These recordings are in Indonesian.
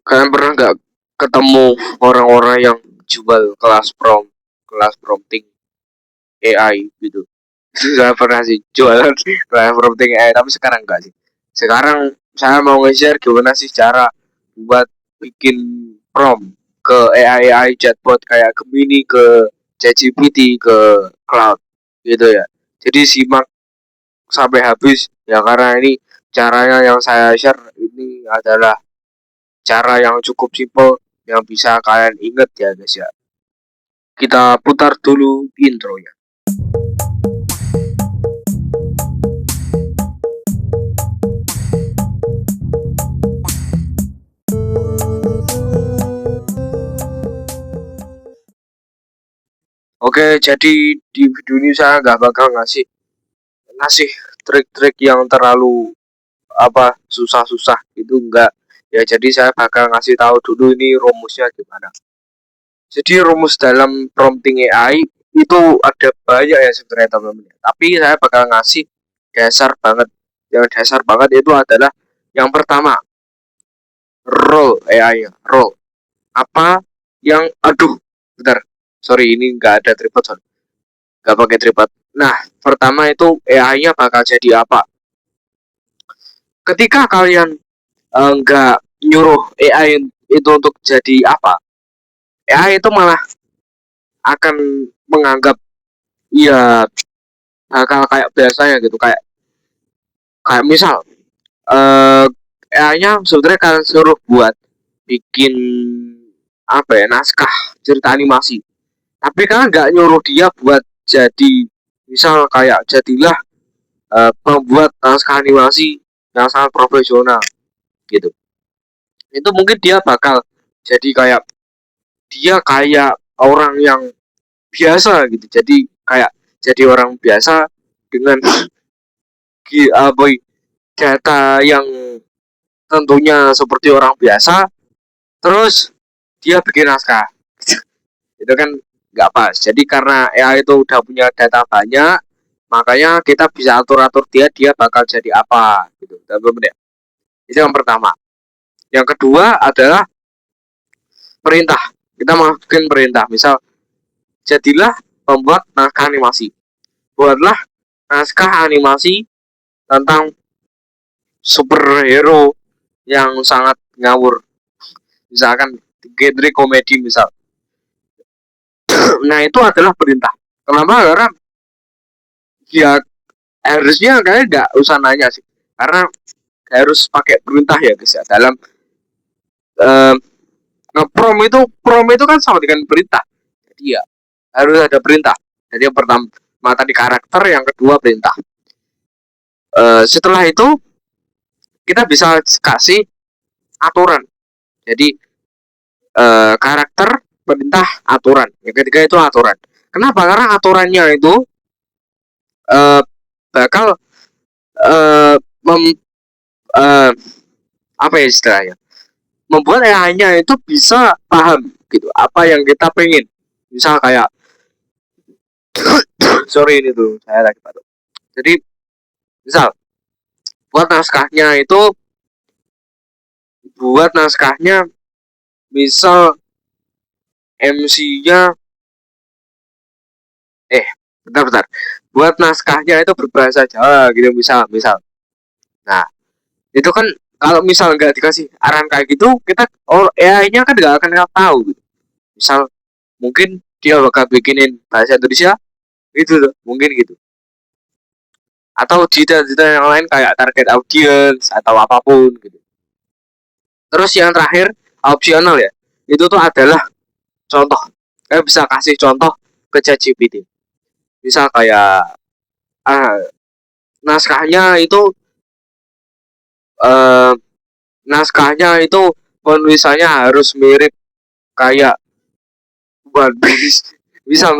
Kalian pernah nggak ketemu orang-orang yang jual kelas prompting AI gitu? Saya pernah sih jualan kelas prompting AI, tapi sekarang enggak sih. Sekarang saya mau nge-share gimana sih cara buat bikin prompt ke AI chatbot kayak Gemini, ke ChatGPT, ke Cloud gitu ya. Jadi simak sampai habis ya, karena ini caranya yang saya share ini adalah cara yang cukup simple yang bisa kalian inget ya guys ya. Kita putar dulu intronya. Oke, jadi di video ini saya nggak bakal ngasih trik-trik yang terlalu susah-susah itu enggak ya. Jadi saya bakal ngasih tahu dulu ini rumusnya gimana. Jadi rumus dalam prompting AI itu ada banyak ya sebenarnya teman-teman, tapi saya bakal ngasih dasar banget. Yang dasar banget itu adalah yang pertama, role AI-nya. Role apa yang bentar, sorry ini nggak ada tripod, sorry, nggak pakai tripod. Nah, pertama itu AI-nya bakal jadi apa. Ketika kalian nggak nyuruh AI itu untuk jadi apa, AI itu malah akan menganggap ya bakal kayak biasanya gitu, kayak kayak misal AI-nya sebenarnya kalian suruh buat bikin naskah cerita animasi, tapi kan nggak nyuruh dia buat jadi misal kayak jadilah membuat naskah animasi yang sangat profesional gitu. Itu mungkin dia bakal jadi kayak orang yang biasa gitu, jadi orang biasa dengan data yang tentunya seperti orang biasa, terus dia bikin naskah. Itu kan nggak pas. Jadi karena AI itu udah punya data banyak, makanya kita bisa atur-atur dia bakal jadi apa gitu. Teman-teman ya. Itu yang pertama. Yang kedua adalah perintah. Kita masukin perintah. Misal, jadilah pembuat naskah animasi. Buatlah naskah animasi tentang superhero yang sangat ngawur. Misalkan genre komedi misal. Nah, itu adalah perintah. Kenapa? Karena ya harusnya kalian nggak usah nanya sih, karena harus pakai perintah ya guys ya. Dalam uh, prom itu kan sama dengan perintah, jadi ya harus ada perintah. Jadi yang pertama tadi karakter, yang kedua perintah. Setelah itu kita bisa kasih aturan. Jadi karakter, perintah, aturan. Yang ketiga itu aturan. Kenapa? Karena aturannya itu uh, bakal uh, mem, uh, apa ya istilahnya, membuat AI-nya itu bisa paham gitu apa yang kita pengen. Misal kayak sorry ini tuh saya lagi batuk. Jadi misal buat naskahnya itu buat naskahnya misal MC-nya bentar buat naskahnya itu berbahasa Jawa gitu, misal. Nah, itu kan kalau misal nggak dikasih arahan kayak gitu, kita AI-nya kan nggak akan tahu gitu. Misal mungkin dia bakal bikinin bahasa Indonesia gitu loh, mungkin gitu. Atau cita-cita yang lain kayak target audience atau apapun gitu. Terus yang terakhir opsional ya, itu tuh adalah contoh. Kayak bisa kasih contoh ke ChatGPT. Misal kayak ah, naskahnya itu eh, naskahnya itu penulisannya harus mirip kayak One Piece. Misal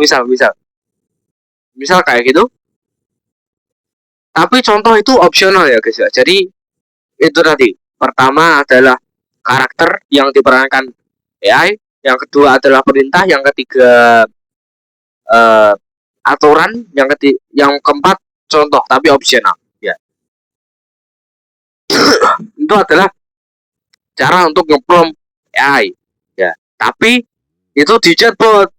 kayak gitu. Tapi contoh itu opsional ya guys ya. Jadi itu tadi. Pertama adalah karakter yang diperankan AI, yang kedua adalah perintah, yang ketiga uh, aturan, yang keempat contoh tapi opsional. Ya, itu adalah cara untuk ngeprom AI ya, tapi itu di chatbot